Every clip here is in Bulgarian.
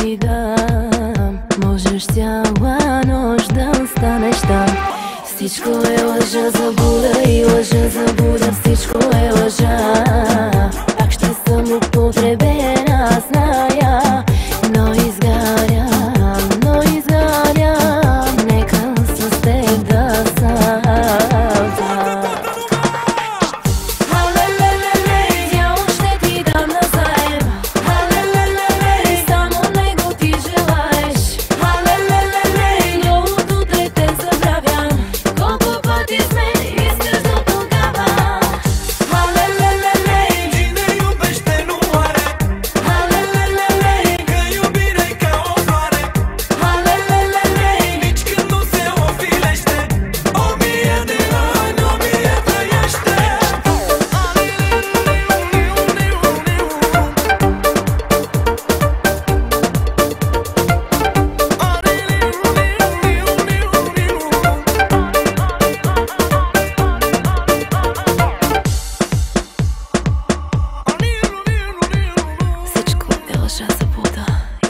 ти дам. Можеш цяла нощ да останеш там. Всичко е лъжа, забуда и лъжа, забуда. Всичко е лъжа. Пак ще съм употребена, зная. Но изгарям, но изгарям. Нека с теб да съм.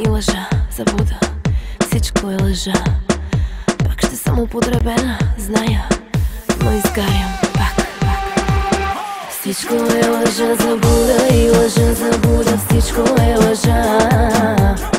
Лъжа, забуда, всичко е лъжа. Пак ще съм употребена, зная, но изгарям пак. Всичко е лъжа, забуда и лъжа, забуда. Всичко е лъжа.